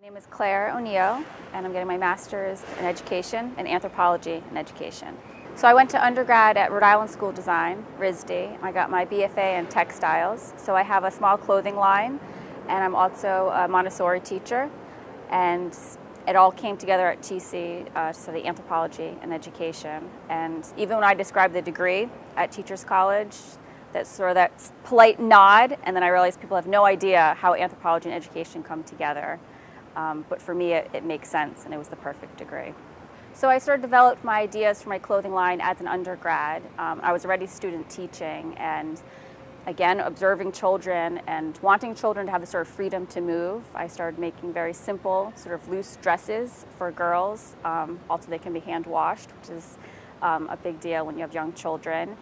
My name is Claire O'Neill, and I'm getting my master's in education and anthropology in education. So I went to undergrad at Rhode Island School of Design, RISD. I got my BFA in textiles, so I have a small clothing line, and I'm also a Montessori teacher. And it all came together at TC to study anthropology and education. And even when I described the degree at Teachers College, that's sort of that polite nod, and then I realized people have no idea how anthropology and education come together. But for me, it makes sense, and it was the perfect degree. So I sort of developed my ideas for my clothing line as an undergrad. I was already student teaching, and again, observing children and wanting children to have the sort of freedom to move. I started making very simple, sort of loose dresses for girls. Also, they can be hand washed, which is a big deal when you have young children.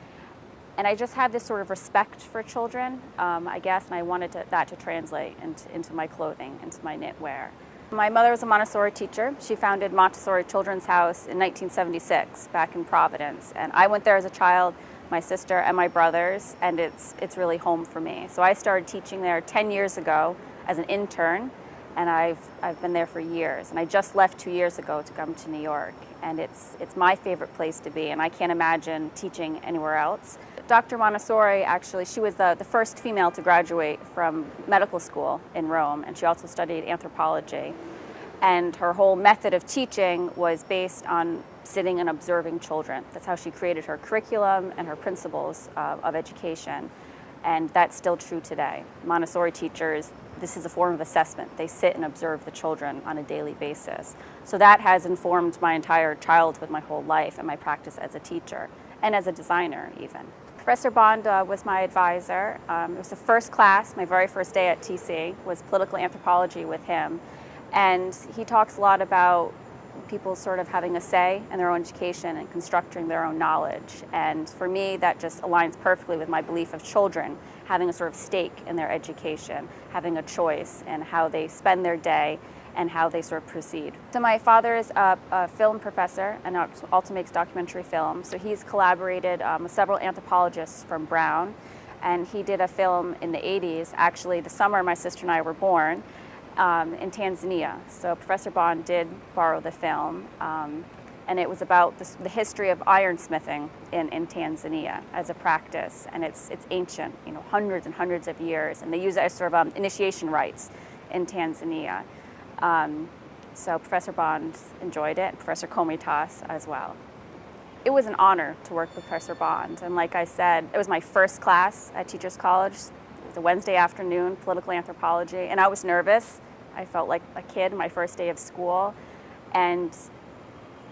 And I just had this sort of respect for children, I guess, and I wanted that to translate into my clothing, into my knitwear. My mother was a Montessori teacher. She founded Montessori Children's House in 1976 back in Providence. And I went there as a child, my sister and my brothers, and it's really home for me. So I started teaching there 10 years ago as an intern, and I've been there for years. And I just left 2 years ago to come to New York. And it's my favorite place to be, and I can't imagine teaching anywhere else. Dr. Montessori, actually, she was the first female to graduate from medical school in Rome, and she also studied anthropology. And her whole method of teaching was based on sitting and observing children. That's how she created her curriculum and her principles of education. And that's still true today. Montessori teachers, this is a form of assessment. They sit and observe the children on a daily basis. So that has informed my entire childhood, my whole life, and my practice as a teacher, and as a designer even. Professor Bond was my advisor. It was the first class, my very first day at TC, was political anthropology with him. And he talks a lot about people sort of having a say in their own education and constructing their own knowledge. And for me, that just aligns perfectly with my belief of children having a sort of stake in their education, having a choice in how they spend their day and how they sort of proceed. So my father is a film professor and also makes documentary films. So he's collaborated with several anthropologists from Brown, and he did a film in the 80s, actually the summer my sister and I were born, in Tanzania. So Professor Bond did borrow the film, and it was about the history of ironsmithing in Tanzania as a practice, and it's ancient, hundreds and hundreds of years, and they use it as sort of initiation rites in Tanzania. So Professor Bond enjoyed it, and Professor Komitas as well. It was an honor to work with Professor Bond, and like I said, it was my first class at Teachers College. It was a Wednesday afternoon, political anthropology, and I was nervous. I felt like a kid my first day of school, and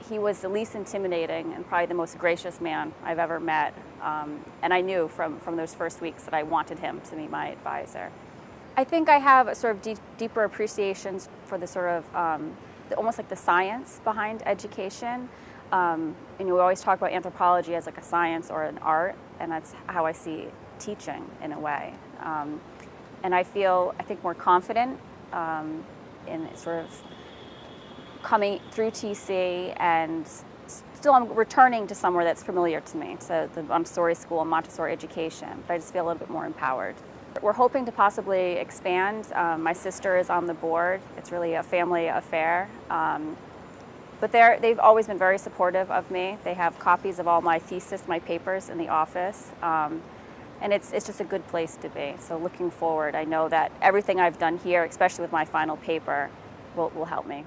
he was the least intimidating and probably the most gracious man I've ever met, and I knew from those first weeks that I wanted him to be my advisor. I think I have a sort of deeper appreciation for the sort of, almost like the science behind education. We always talk about anthropology as like a science or an art, and that's how I see teaching in a way. And I think more confident in sort of coming through TC, and still I'm returning to somewhere that's familiar to me, so the Montessori school and Montessori education, but I just feel a little bit more empowered. We're hoping to possibly expand. My sister is on the board. It's really a family affair. But they've always been very supportive of me. They have copies of all my thesis, my papers in the office. And it's just a good place to be. So looking forward, I know that everything I've done here, especially with my final paper, will help me.